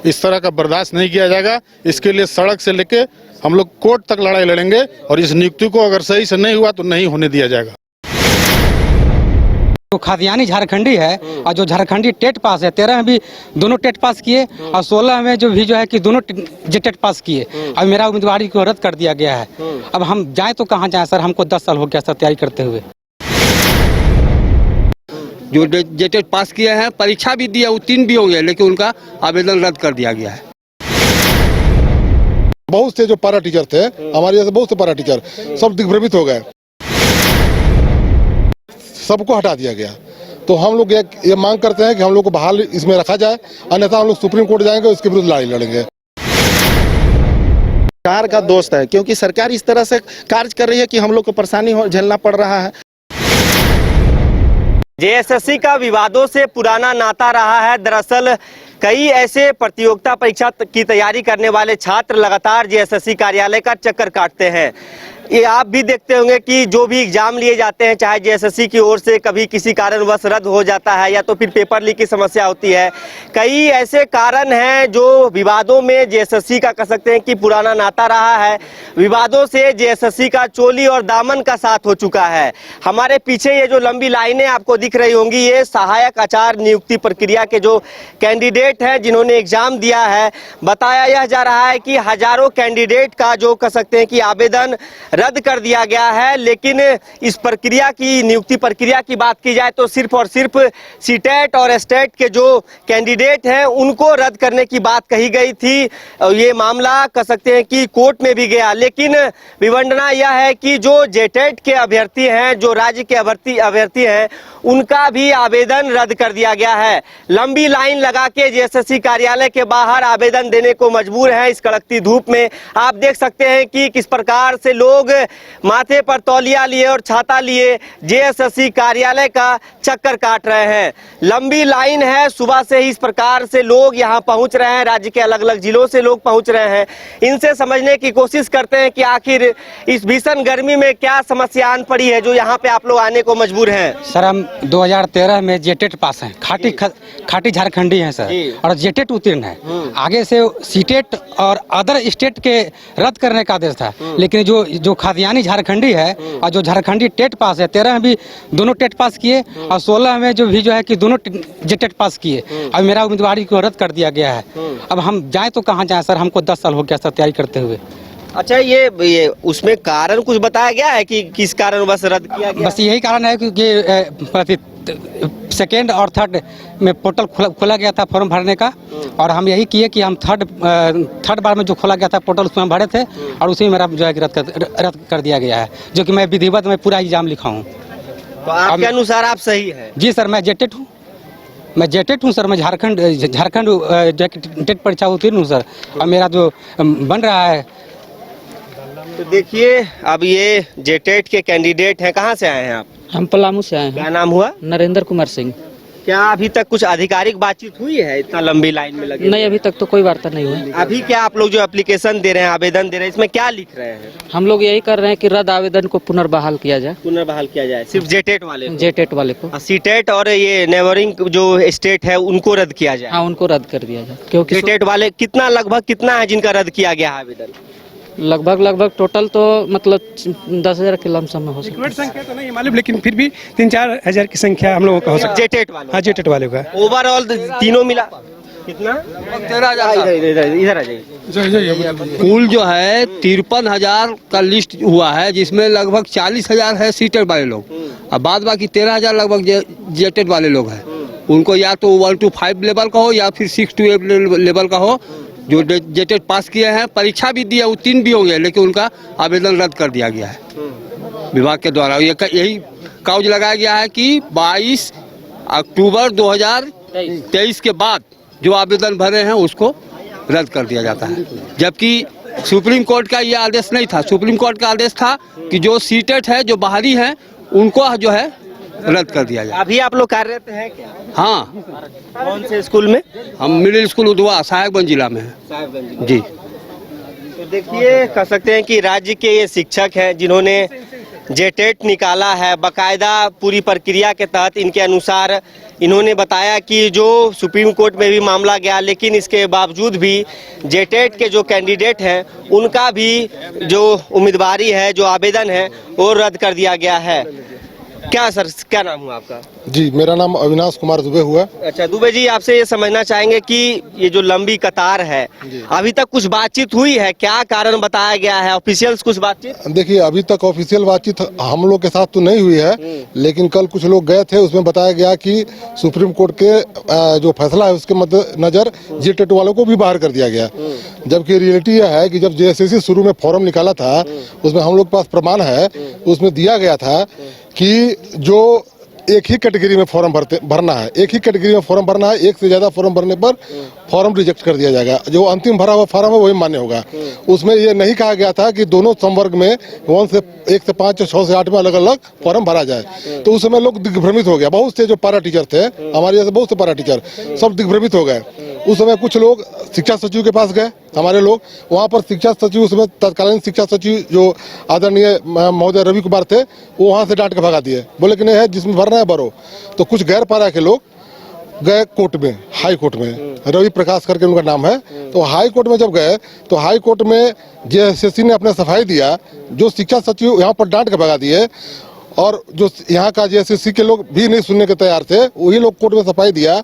इस तरह का बर्दाश्त नहीं किया जाएगा। इसके लिए सड़क से लेके हम लोग कोर्ट तक लड़ाई लड़ेंगे और इस नियुक्ति को अगर सही से नहीं हुआ तो नहीं होने दिया जाएगा। जो खादियानी झारखंडी है और जो झारखंडी टेट पास है, 13 में भी दोनों टेट पास किए और 16 में जो भी जो है कि दोनों टेट पास किए। अब मेरा उम्मीदवारी को रद्द कर दिया गया है। अब हम जाएं तो कहाँ जाएं सर, हमको 10 साल हो गया सर तैयारी करते हुए। जो जेटेट पास किए हैं, परीक्षा भी दिया, उत्तीर्ण भी हो गए, लेकिन उनका आवेदन रद्द कर दिया गया है। बहुत से जो पारा टीचर थे हमारे यहाँ से, बहुत से पारा टीचर सब दिग्भ्रमित हो गए, सबको हटा दिया गया। तो हम लोग ये मांग करते हैं कि हम लोग को बहाल इसमें रखा जाए, अन्यथा हम लोग सुप्रीम कोर्ट जाएंगे, उसके विरुद्ध लड़ाई लड़ेंगे। सरकार का दोस्त है, क्योंकि सरकार इस तरह से कार्य कर रही है कि हम लोग को परेशानी झेलना पड़ रहा है। जेएसएससी का विवादों से पुराना नाता रहा है। दरअसल कई ऐसे प्रतियोगिता परीक्षा की तैयारी करने वाले छात्र लगातार जेएसएससी कार्यालय का चक्कर काटते हैं। ये आप भी देखते होंगे कि जो भी एग्जाम लिए जाते हैं, चाहे जेएसएससी की ओर से, कभी किसी कारणवश रद्द हो जाता है या तो फिर पेपर लीक की समस्या होती है। कई ऐसे कारण हैं जो विवादों में जेएसएससी का कह सकते हैं कि पुराना नाता रहा है। विवादों से जेएसएससी का चोली और दामन का साथ हो चुका है। हमारे पीछे ये जो लंबी लाइनें आपको दिख रही होंगी, ये सहायक आचार्य नियुक्ति प्रक्रिया के जो कैंडिडेट हैं जिन्होंने एग्जाम दिया है। बताया यह जा रहा है कि हजारों कैंडिडेट का जो कह सकते हैं कि आवेदन रद्द कर दिया गया है। लेकिन इस प्रक्रिया की, नियुक्ति प्रक्रिया की बात की जाए तो सिर्फ और सिर्फ सीटेट और स्टेट के जो कैंडिडेट हैं उनको रद्द करने की बात कही गई थी। ये मामला कह सकते हैं कि कोर्ट में भी गया, लेकिन विडंबना यह है कि जो जेटेट के अभ्यर्थी हैं, जो राज्य के अभ्यर्थी हैं, उनका भी आवेदन रद्द कर दिया गया है। लंबी लाइन लगा के जेएसएससी कार्यालय के बाहर आवेदन देने को मजबूर हैं। इस कड़कती धूप में आप देख सकते हैं कि किस प्रकार से लोग माथे पर तौलिया लिए और छाता लिए जेएसएससी कार्यालय का चक्कर काट रहे हैं। लंबी लाइन है, सुबह से ही इस प्रकार से लोग यहां पहुंच रहे हैं। राज्य के अलग अलग जिलों से लोग पहुंच रहे हैं। इनसे समझने की कोशिश करते हैं कि आखिर इस भीषण गर्मी में क्या समस्या आन पड़ी है जो यहाँ पे आप लोग आने को मजबूर हैं। सर हम 2013 में जेटेट पास हैं, खाटी झारखंडी हैं सर, और जेटेट उत्तीर्ण है। आगे से सीटेट और अदर स्टेट के रद्द करने का आदेश था, लेकिन जो खादियानी झारखंडी है और जो झारखंडी टेट पास है, 13 में भी दोनों टेट पास किए और 16 में जो भी जो है कि दोनों जेटेट पास किए। अब मेरा उम्मीदवारी को रद्द कर दिया गया है। अब हम जाएं तो कहाँ जाएं सर, हमको 10 साल हो गया सर तैयारी करते हुए। अच्छा, ये उसमें कारण कुछ बताया गया है कि किस कारण बस रद्द किया गया? बस यही कारण है क्योंकि सेकेंड और थर्ड में पोर्टल खोला गया था फॉर्म भरने का, और हम यही किए कि हम थर्ड बार में जो खोला गया था पोर्टल उसमें हम भरे थे और उसी में मेरा जो है रद्द कर दिया गया है, जो कि मैं विधिवत में पूरा एग्जाम लिखा हूँ। तो आपके अनुसार आप सही है? जी सर, मैं जेटेट हूँ सर। मैं झारखंड टेट परीक्षा उत्तीर्ण हूँ सर, और मेरा जो बन रहा है। तो देखिए, अब ये जेटेट के कैंडिडेट हैं। कहाँ से आए हैं आप? हम पलामू से आए हैं। क्या नाम हुआ? नरेंद्र कुमार सिंह। क्या अभी तक कुछ आधिकारिक बातचीत हुई है? इतना लंबी लाइन में लगे नहीं, अभी तक तो कोई वार्ता नहीं हुई। अभी क्या आप लोग जो एप्लीकेशन दे रहे हैं, आवेदन दे रहे हैं, इसमें क्या लिख रहे हैं? हम लोग यही कर रहे हैं कि रद्द आवेदन को पुनर्बहाल किया जाए। पुनर्बहाल किया जाए सिर्फ जेटेट वाले को? जेटेट वाले को। सीटेट और ये नेबरिंग जो स्टेट है उनको रद्द किया जाए? हाँ, उनको रद्द कर दिया जाए, क्योंकि जेटेट वाले लगभग कितना है जिनका रद्द किया गया आवेदन? लगभग टोटल तो मतलब 10,000 के लमसम में हो सकता है। संख्या तो नहीं मालूम, लेकिन फिर भी 3-4 हजार की संख्या हम लोगों का हो सकता है। जेटेट वाले? हाँ, जेटेट वाले का ओवरऑल तीनों मिला कितना? 13,000। इधर आ जाइए। कुल जो है 53,000 का लिस्ट हुआ है, जिसमें लगभग 40,000 है सीटेट वाले लोग, और बाद बाकी 13,000 लगभग जेटेट वाले लोग हैं। उनको या तो 1 to 5 लेवल का हो या फिर 6 to 8 लेवल का हो। जो जेटेट पास किए हैं, परीक्षा भी दिया, उत्तीर्ण भी हो गए, लेकिन उनका आवेदन रद्द कर दिया गया है विभाग के द्वारा। यही काउज लगाया गया है कि 22 अक्टूबर 2023 के बाद जो आवेदन भरे हैं उसको रद्द कर दिया जाता है। जबकि सुप्रीम कोर्ट का यह आदेश नहीं था। सुप्रीम कोर्ट का आदेश था कि जो सीटेट है, जो बाहरी हैं, उनको जो है रद्द कर दिया जाए। अभी आप लोग कार्यरत हैं क्या? हाँ। कौन से स्कूल में? हम मिडिल स्कूल उधवा साहेबगंज जिला में हैं। जी। तो देखिए, कह सकते हैं कि राज्य के ये शिक्षक हैं जिन्होंने जेटेट निकाला है, बाकायदा पूरी प्रक्रिया के तहत इनके अनुसार इन्होंने बताया कि जो सुप्रीम कोर्ट में भी मामला गया, लेकिन इसके बावजूद भी जेटेट के जो कैंडिडेट हैं उनका भी जो उम्मीदवारी है, जो आवेदन है वो रद्द कर दिया गया है। क्या सर, क्या नाम हुआ आपका? जी, मेरा नाम अविनाश कुमार दुबे हुआ। अच्छा दुबे जी, आपसे ये समझना चाहेंगे कि ये जो लंबी कतार है, अभी तक कुछ बातचीत हुई है? क्या कारण बताया गया है? ऑफिशियल्स कुछ बातचीत? देखिए, अभी तक ऑफिशियल बातचीत हम लोग के साथ तो नहीं हुई है, लेकिन कल कुछ लोग गए थे, उसमें बताया गया कि सुप्रीम कोर्ट के जो फैसला है उसके मद्देनजर जेटेट वालों को भी बाहर कर दिया गया। जबकि रियलिटी यह है कि जब जेएसएससी शुरू में फॉर्म निकाला था, उसमें हम लोग के पास प्रमाण है, उसमें दिया गया था कि जो एक ही कैटेगरी में फॉर्म भरना है, एक ही कैटेगरी में फॉर्म भरना है, एक से ज्यादा फॉर्म भरने पर फॉर्म रिजेक्ट कर दिया जाएगा। जो अंतिम भरा हुआ फॉर्म है वही मान्य होगा। उसमें ये नहीं कहा गया था कि दोनों संवर्ग में 1 से 5 या 6 से 8 में अलग अलग फॉर्म भरा जाए। तो उस समय लोग दिग्भ्रमित हो गया। बहुत से जो पारा टीचर थे, हमारे यहाँ से बहुत से पारा टीचर सब दिग्भ्रमित हो गए। उस समय कुछ लोग शिक्षा सचिव के पास गए, हमारे लोग वहाँ पर शिक्षा सचिव, उसमें तत्कालीन शिक्षा सचिव जो आदरणीय महोदय रवि कुमार थे, वो वहाँ से डांट के भगा दिए, बोले कि नहीं है, जिसमें भरना है भरो। तो कुछ गैर पारा के लोग गए कोर्ट में, हाई कोर्ट में, रवि प्रकाश करके उनका नाम है। तो हाई कोर्ट में जब गए तो हाई कोर्ट में जेएसएससी ने अपने सफाई दिया, जो शिक्षा सचिव यहाँ पर डांट के भगा दिए, और जो यहाँ का जेएसएससी के लोग भी नहीं सुनने के तैयार थे, वही लोग कोर्ट में सफाई दिया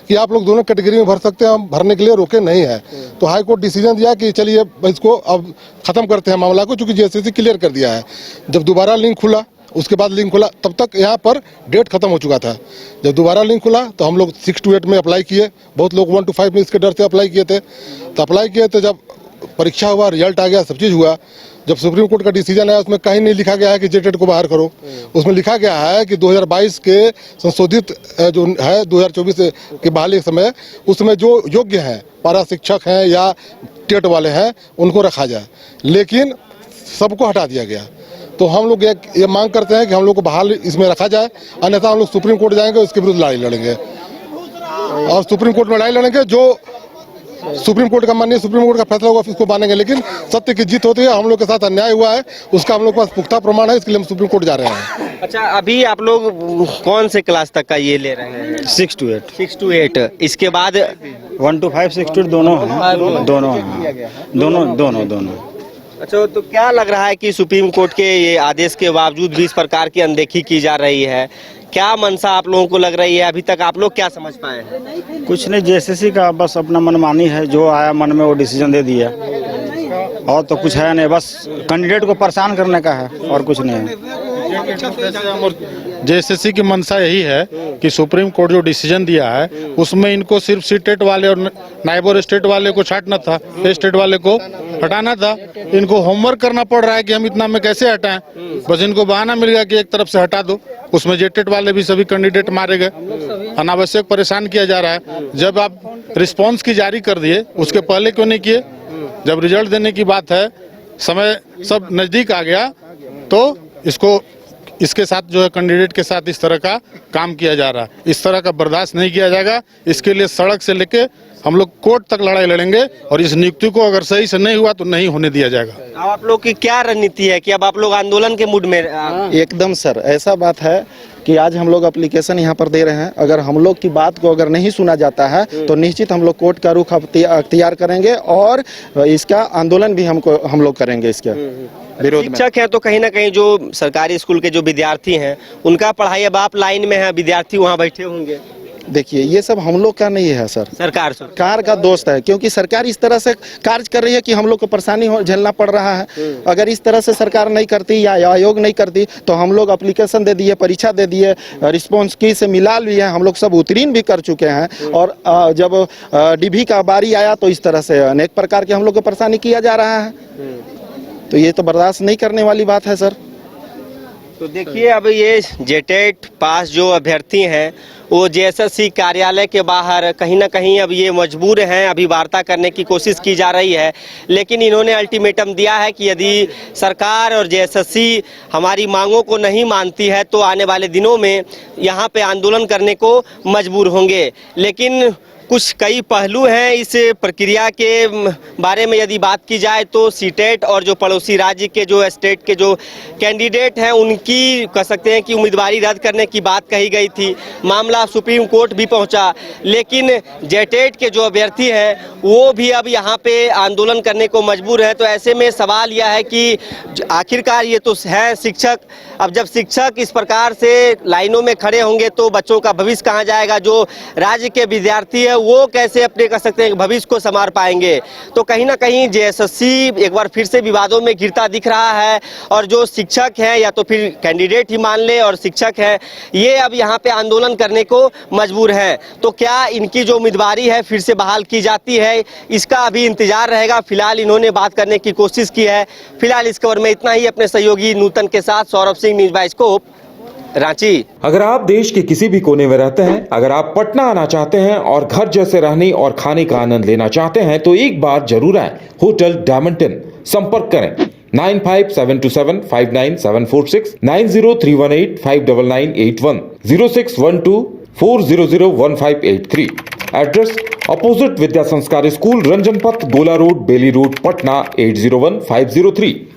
कि आप लोग दोनों कैटेगरी में भर सकते हैं, हम भरने के लिए रोके नहीं है। तो हाई कोर्ट डिसीजन दिया कि चलिए इसको अब खत्म करते हैं मामला को, चूंकि जेएसएससी क्लियर कर दिया है। जब दोबारा लिंक खुला, उसके बाद लिंक खुला, तब तक यहाँ पर डेट खत्म हो चुका था। जब दोबारा लिंक खुला तो हम लोग 6 to 8 में अप्लाई किए, बहुत लोग 1 to 5 में इसके डर से अप्लाई किए थे। तो अप्लाई किए तो जब परीक्षा हुआ, रिजल्ट आ गया, सब चीज़ हुआ, जब सुप्रीम कोर्ट का डिसीजन आया उसमें कहीं नहीं लिखा गया है कि जेटेट को बाहर करो। उसमें लिखा गया है कि 2022 के संशोधित जो है 2024 के बहाली समय, उसमें जो योग्य हैं, पारा शिक्षक हैं या टेट वाले हैं, उनको रखा जाए, लेकिन सबको हटा दिया गया। तो हम लोग ये मांग करते हैं कि हम लोग को बहाल इसमें रखा जाए, अन्यथा हम लोग सुप्रीम कोर्ट जाएंगे, उसके विरुद्ध लड़ाई लड़ेंगे और सुप्रीम कोर्ट में लड़ाई लड़ेंगे। जो सुप्रीम कोर्ट का माननीय सुप्रीम कोर्ट का फैसला होगा उसको मानेंगे, लेकिन सत्य की जीत होती है। हम लोग के साथ अन्याय हुआ है, उसका हम लोग के पास पुख्ता प्रमाण है, इसके लिए हम सुप्रीम कोर्ट जा रहे हैं। अच्छा, अभी आप लोग कौन से क्लास तक का ये ले रहे हैं? 6 to 8। 6 to 8। इसके बाद 1 to 5, 6 to 8 दोनों हैं, दोनों। अच्छा, तो क्या लग रहा है कि सुप्रीम कोर्ट के ये आदेश के बावजूद भी इस प्रकार की अनदेखी की जा रही है? क्या मंशा आप लोगों को लग रही है? अभी तक आप लोग क्या समझ पाए हैं? कुछ नहीं, जेएसएससी का बस अपना मनमानी है, जो आया मन में वो डिसीजन दे दिया, और तो कुछ है नहीं, बस कैंडिडेट को परेशान करने का है और कुछ नहीं है। जेएसएससी की मंशा यही है कि सुप्रीम कोर्ट जो डिसीजन दिया है उसमें इनको सिर्फ सीटेट वाले और नायब और स्टेट वाले को छांटना था, स्टेट वाले को हटाना था। इनको होमवर्क करना पड़ रहा है कि हम इतना में कैसे हटाएं। बस इनको बहाना मिल गया कि एक तरफ से हटा दो। उसमें जेटेट वाले भी सभी कैंडिडेट मारे गए, अनावश्यक परेशान किया जा रहा है। जब आप रिस्पॉन्स की जारी कर दिए, उसके पहले क्यों नहीं किए? जब रिजल्ट देने की बात है, समय सब नजदीक आ गया, तो इसके साथ जो है कैंडिडेट के साथ इस तरह का काम किया जा रहा है। इस तरह का बर्दाश्त नहीं किया जाएगा। इसके लिए सड़क से लेके हम लोग कोर्ट तक लड़ाई लड़ेंगे, और इस नियुक्ति को अगर सही से नहीं हुआ तो नहीं होने दिया जाएगा। अब आप लोग की क्या रणनीति है कि अब आप लोग आंदोलन के मूड में? एकदम सर, ऐसा बात है कि आज हम लोग एप्लीकेशन यहाँ पर दे रहे हैं। अगर हम लोग की बात को अगर नहीं सुना जाता है तो निश्चित हम लोग कोर्ट का रुख अख्तियार करेंगे, और इसका आंदोलन भी हम लोग करेंगे इसके विरोध में। शिक्षक है तो कहीं ना कहीं जो सरकारी स्कूल के जो विद्यार्थी हैं उनका पढ़ाई, अब आप लाइन में है, विद्यार्थी वहाँ बैठे होंगे। देखिए, ये सब हम लोग का नहीं है सर, सरकार का दोस्त है, क्योंकि सरकार इस तरह से कार्य कर रही है कि हम लोग को परेशानी झेलना पड़ रहा है। अगर इस तरह से सरकार नहीं करती या आयोग नहीं करती तो हम लोग एप्लीकेशन दे दिए, परीक्षा दे दिए, रिस्पॉन्स की से मिला लिए, हम लोग सब उत्तीर्ण भी कर चुके हैं। और जब डीबी का बारी आया तो इस तरह से अनेक प्रकार के हम लोग को परेशानी किया जा रहा है। तो ये तो बर्दाश्त नहीं करने वाली बात है सर। तो देखिए, अब ये जेटेट पास जो अभ्यर्थी हैं वो जेएसएससी कार्यालय के बाहर कहीं ना कहीं अब ये मजबूर हैं। अभी वार्ता करने की कोशिश की जा रही है, लेकिन इन्होंने अल्टीमेटम दिया है कि यदि सरकार और जेएसएससी हमारी मांगों को नहीं मानती है तो आने वाले दिनों में यहाँ पे आंदोलन करने को मजबूर होंगे। लेकिन कुछ कई पहलू हैं इस प्रक्रिया के बारे में यदि बात की जाए तो सीटेट और जो पड़ोसी राज्य के जो स्टेट के जो कैंडिडेट हैं उनकी कह सकते हैं कि उम्मीदवारी रद्द करने की बात कही गई थी। मामला सुप्रीम कोर्ट भी पहुंचा, लेकिन जेटेट के जो अभ्यर्थी हैं वो भी अब यहाँ पे आंदोलन करने को मजबूर है। तो ऐसे में सवाल यह है कि आखिरकार ये तो है शिक्षक, अब जब शिक्षक इस प्रकार से लाइनों में खड़े होंगे तो बच्चों का भविष्य कहाँ जाएगा? जो राज्य के विद्यार्थी है वो कैसे अपने कह सकते हैं भविष्य को संवार पाएंगे? तो कहीं ना कहीं जेएसएससी एक बार फिर से विवादों में घिरता दिख रहा है और जो शिक्षक हैं या तो फिर कैंडिडेट ही मान ले और शिक्षक हैं ये अब यहाँ पे आंदोलन करने को मजबूर हैं। तो क्या इनकी जो उम्मीदवारी है फिर से बहाल की जाती है, इसका अभी इंतजार रहेगा। फिलहाल इन्होंने बात करने की कोशिश की है। फिलहाल इस खबर में इतना ही। अपने सहयोगी नूतन के साथ सौरभ सिंह, न्यूज़ बाइस्कोप, रांची। अगर आप देश के किसी भी कोने में रहते हैं, अगर आप पटना आना चाहते हैं और घर जैसे रहने और खाने का आनंद लेना चाहते हैं तो एक बार जरूर आए होटल डायमंटन। संपर्क करें 9572759746, 9031859981, 0612400158 एड्रेस अपोजिट विद्या संस्कार स्कूल, रंजन पथ, गोला रोड, बेली रोड, पटना 801503।